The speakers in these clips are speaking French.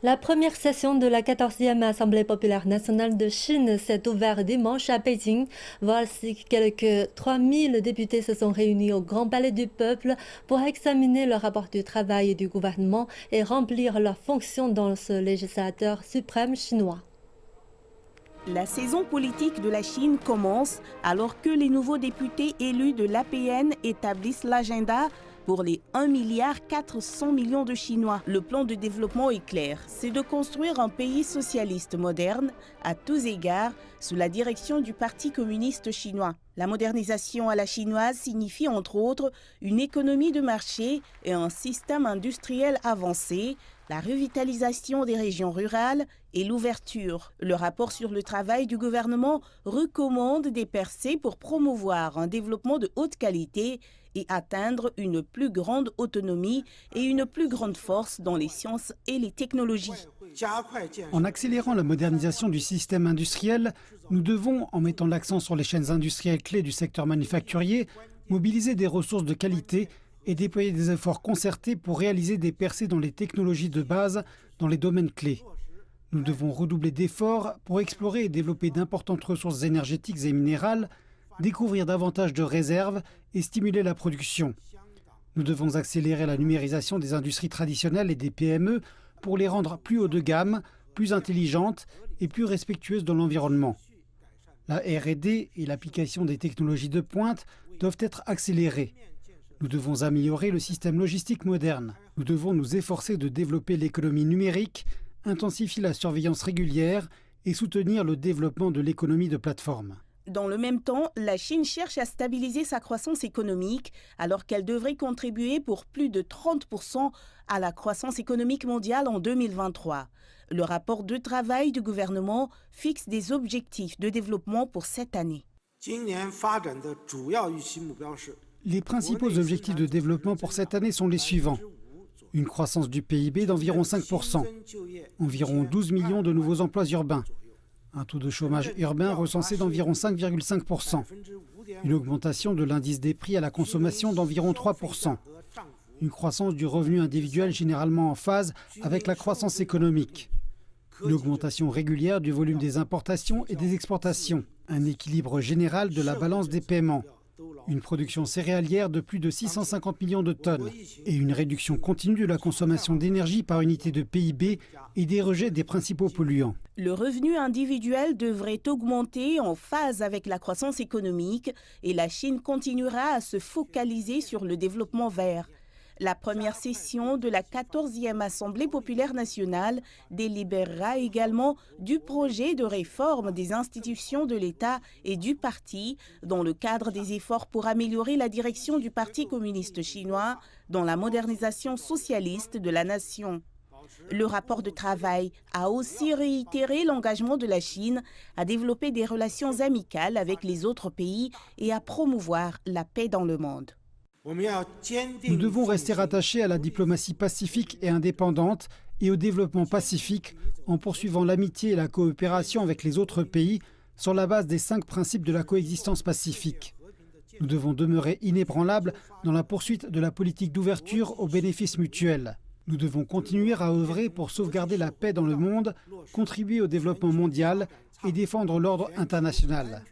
La première session de la 14e Assemblée populaire nationale de Chine s'est ouverte dimanche à Pékin. Voici quelques 3000 députés se sont réunis au Grand Palais du Peuple pour examiner le rapport du travail du gouvernement et remplir leurs fonctions dans ce législateur suprême chinois. La saison politique de la Chine commence alors que les nouveaux députés élus de l'APN établissent l'agenda pour les 1,4 milliard de Chinois. Le plan de développement est clair, c'est de construire un pays socialiste moderne à tous égards sous la direction du Parti communiste chinois. La modernisation à la chinoise signifie entre autres une économie de marché et un système industriel avancé, la revitalisation des régions rurales et l'ouverture. Le rapport sur le travail du gouvernement recommande des percées pour promouvoir un développement de haute qualité et atteindre une plus grande autonomie et une plus grande force dans les sciences et les technologies. En accélérant la modernisation du système industriel, nous devons, en mettant l'accent sur les chaînes industrielles clés du secteur manufacturier, mobiliser des ressources de qualité et déployer des efforts concertés pour réaliser des percées dans les technologies de base dans les domaines clés. Nous devons redoubler d'efforts pour explorer et développer d'importantes ressources énergétiques et minérales, découvrir davantage de réserves et stimuler la production. Nous devons accélérer la numérisation des industries traditionnelles et des PME pour les rendre plus haut de gamme, plus intelligentes et plus respectueuses de l'environnement. La R&D et l'application des technologies de pointe doivent être accélérées. Nous devons améliorer le système logistique moderne. Nous devons nous efforcer de développer l'économie numérique, intensifier la surveillance régulière et soutenir le développement de l'économie de plateforme. Dans le même temps, la Chine cherche à stabiliser sa croissance économique alors qu'elle devrait contribuer pour plus de 30% à la croissance économique mondiale en 2023. Le rapport de travail du gouvernement fixe des objectifs de développement pour cette année. Les principaux objectifs de développement pour cette année sont les suivants. Une croissance du PIB d'environ 5%, environ 12 millions de nouveaux emplois urbains, un taux de chômage urbain recensé d'environ 5,5%, une augmentation de l'indice des prix à la consommation d'environ 3%, une croissance du revenu individuel généralement en phase avec la croissance économique, une augmentation régulière du volume des importations et des exportations, un équilibre général de la balance des paiements, une production céréalière de plus de 650 millions de tonnes et une réduction continue de la consommation d'énergie par unité de PIB et des rejets des principaux polluants. Le revenu individuel devrait augmenter en phase avec la croissance économique et la Chine continuera à se focaliser sur le développement vert. La première session de la 14e Assemblée populaire nationale délibérera également du projet de réforme des institutions de l'État et du parti dans le cadre des efforts pour améliorer la direction du Parti communiste chinois dans la modernisation socialiste de la nation. Le rapport de travail a aussi réitéré l'engagement de la Chine à développer des relations amicales avec les autres pays et à promouvoir la paix dans le monde. Nous devons rester attachés à la diplomatie pacifique et indépendante et au développement pacifique en poursuivant l'amitié et la coopération avec les autres pays sur la base des 5 principes de la coexistence pacifique. Nous devons demeurer inébranlables dans la poursuite de la politique d'ouverture aux bénéfices mutuels. Nous devons continuer à œuvrer pour sauvegarder la paix dans le monde, contribuer au développement mondial et défendre l'ordre international.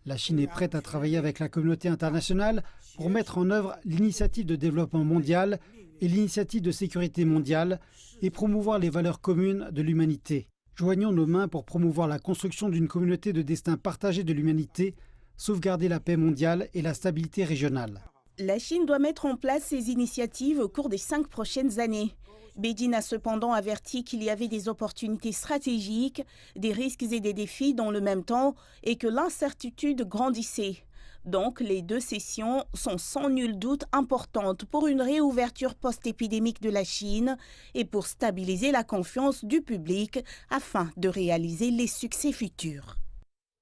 La Chine est prête à travailler avec la communauté internationale pour mettre en œuvre l'initiative de développement mondial et l'initiative de sécurité mondiale et promouvoir les valeurs communes de l'humanité. Joignons nos mains pour promouvoir la construction d'une communauté de destin partagé de l'humanité, sauvegarder la paix mondiale et la stabilité régionale. La Chine doit mettre en place ces initiatives au cours des 5 prochaines années. Beijing a cependant averti qu'il y avait des opportunités stratégiques, des risques et des défis dans le même temps et que l'incertitude grandissait. Donc, les 2 sessions sont sans nul doute importantes pour une réouverture post-épidémique de la Chine et pour stabiliser la confiance du public afin de réaliser les succès futurs.